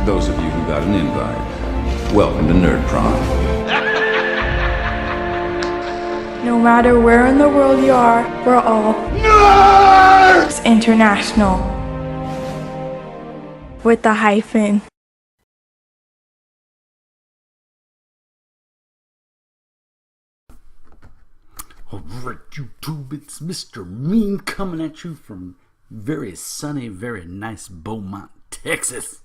Those of you who got an invite, welcome to Nerd Prom. No matter where in the world you are, we're all Nerds International. With the hyphen. Alright, YouTube, it's Mr. Mean coming at you from very sunny, very nice Beaumont, Texas,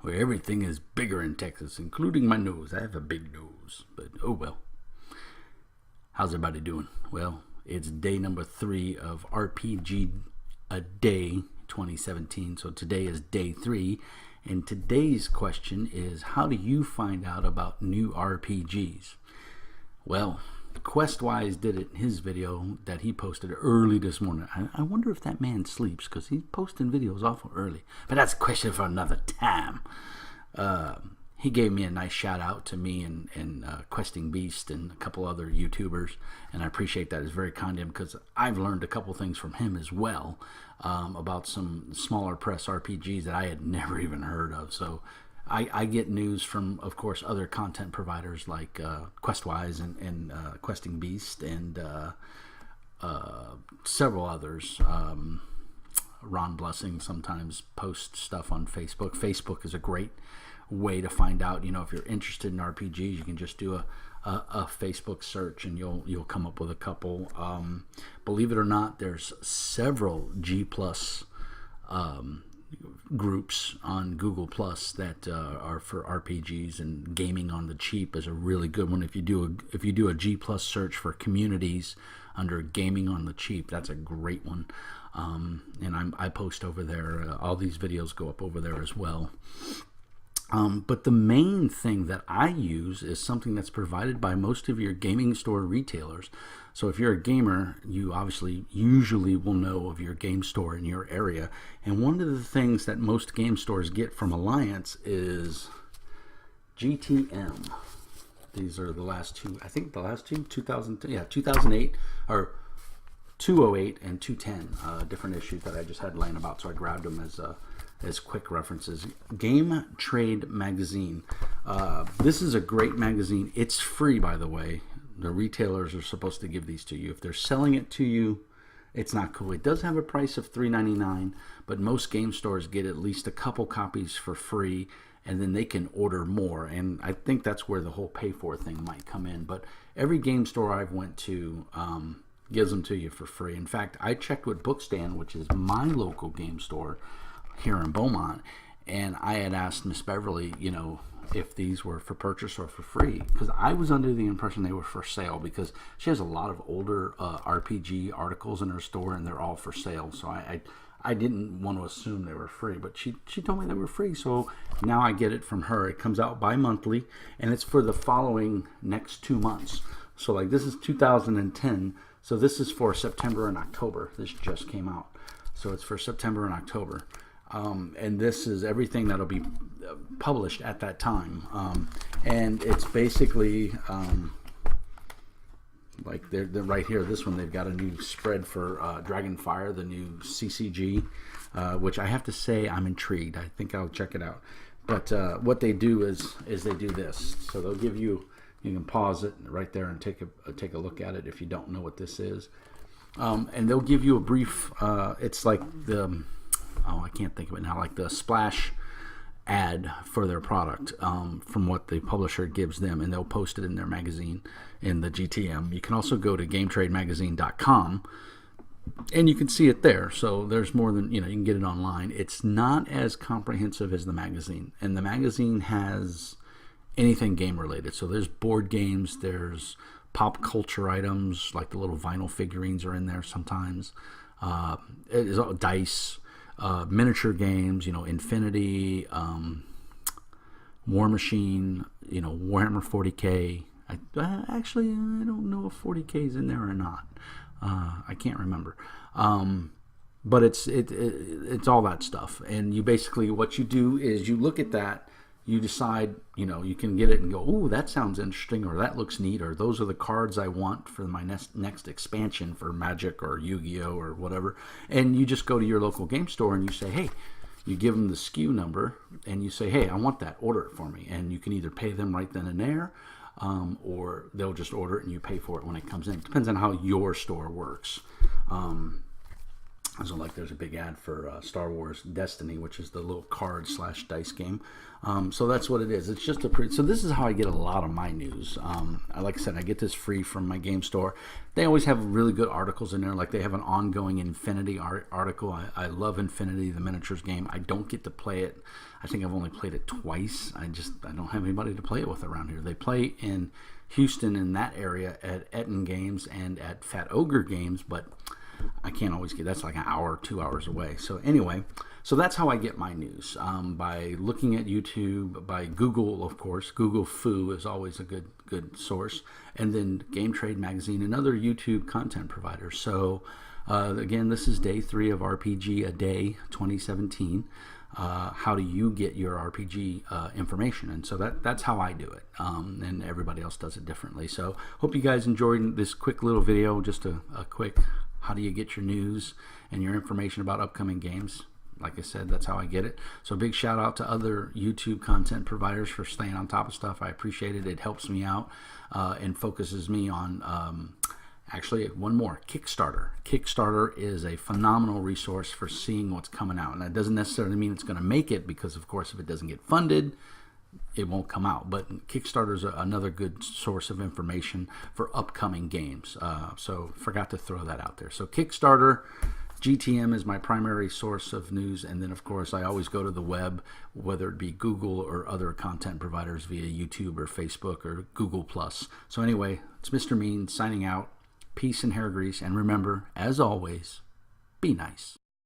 where everything is bigger in Texas, including my nose. I have a big nose, but oh well. How's everybody doing? Well, it's day number 3 of RPGDay 2017, so today is day 3, and today's question is, how do you find out about new RPGs? Well, Questwise did it in his video that he posted early this morning. I wonder if that man sleeps, because he's posting videos awful early. But that's a question for another time. He gave me a nice shout out to me and Questing Beast and a couple other YouTubers, and I appreciate that. It's very kind of him, because I've learned a couple things from him as well about some smaller press RPGs that I had never even heard of. So I get news from, of course, other content providers like Questwise and Questing Beast and several others. Ron Blessing sometimes posts stuff on Facebook. Facebook is a great way to find out. You know, if you're interested in RPGs, you can just do a Facebook search and you'll come up with a couple. Believe it or not, there's several G+ groups on Google Plus that are for RPGs, and Gaming on the Cheap is a really good one. If you do a G+ search for communities under Gaming on the Cheap, that's a great one. And I post over there. All these videos go up over there as well. But the main thing that I use is something that's provided by most of your gaming store retailers. So if you're a gamer, you obviously usually will know of your game store in your area. And one of the things that most game stores get from Alliance is GTM. These are the last two, I think the last two, 2008, or 208 and 210, different issues that I just had laying about, so I grabbed them as quick references. Game Trade Magazine. This is a great magazine. It's free, by the way. The retailers are supposed to give these to you. If they're selling it to you, it's not cool. It does have a price of $3.99, but most game stores get at least a couple copies for free, and then they can order more. And I think that's where the whole pay for thing might come in. But every game store I've went to gives them to you for free. In fact, I checked with Bookstand, which is my local game store here in Beaumont, and I had asked Miss Beverly, you know, if these were for purchase or for free, because I was under the impression they were for sale, because she has a lot of older RPG articles in her store, and they're all for sale. So I didn't want to assume they were free, but she told me they were free, so now I get it from her. It comes out bi-monthly, and it's for the following next 2 months. So like, this is 2010, so this is for September and October. This just came out, so it's for September and October. And this is everything that'll be published at that time. And it's basically like they're right here, this one, they've got a new spread for Dragonfire, the new CCG, which I have to say I'm intrigued. I think I'll check it out. But what they do is they do this. So they'll give you, you can pause it right there and take a look at it if you don't know what this is. And they'll give you a brief, it's like the, I can't think of it now, like the splash ad for their product from what the publisher gives them, and they'll post it in their magazine in the GTM. You can also go to GameTradeMagazine.com and you can see it there. So there's more than, you know, you can get it online. It's not as comprehensive as the magazine, and the magazine has anything game related. So there's board games, there's pop culture items, like the little vinyl figurines are in there sometimes. It's dice, miniature games, you know, Infinity, War Machine, you know, Warhammer 40K. Actually, I don't know if 40K is in there or not. I can't remember. But it's all that stuff. And you basically, what you do is you look at that, you decide, you know, you can get it and go, oh, that sounds interesting, or that looks neat, or those are the cards I want for my next expansion for Magic or Yu-Gi-Oh or whatever. And you just go to your local game store and you say, hey, You give them the SKU number, and you say, hey, I want that, order it for me. And you can either pay them right then and there, or they'll just order it and you pay for it when it comes in. It depends on how your store works. So like there's a big ad for Star Wars Destiny, which is the little card / dice game. So that's what it is. It's just so this is how I get a lot of my news. Like I said, I get this free from my game store. They always have really good articles in there. Like they have an ongoing Infinity article. I love Infinity, the miniatures game. I don't get to play it. I think I've only played it twice. I don't have anybody to play it with around here. They play in Houston, in that area, at Etten Games and at Fat Ogre Games, but I can't always get, that's like an hour, 2 hours away. So anyway, so that's how I get my news, by looking at YouTube, by Google, of course. Google Foo is always a good source, and then Game Trade Magazine and other YouTube content providers. So again, this is day 3 of RPGDay 2017. How do you get your RPG information? And so that's how I do it, and everybody else does it differently. So hope you guys enjoyed this quick little video, just a quick how do you get your news and your information about upcoming games. Like I said, that's how I get it. So big shout out to other YouTube content providers for staying on top of stuff. I appreciate it. It helps me out and focuses me on actually one more, Kickstarter. Kickstarter is a phenomenal resource for seeing what's coming out. And that doesn't necessarily mean it's going to make it, because of course if it doesn't get funded, it won't come out. But Kickstarter is another good source of information for upcoming games. So forgot to throw that out there. So Kickstarter, GTM is my primary source of news, and then of course I always go to the web, whether it be Google or other content providers via YouTube or Facebook or Google+. So anyway, it's Mr. Mean signing out. Peace and hair grease, and remember, as always, be nice.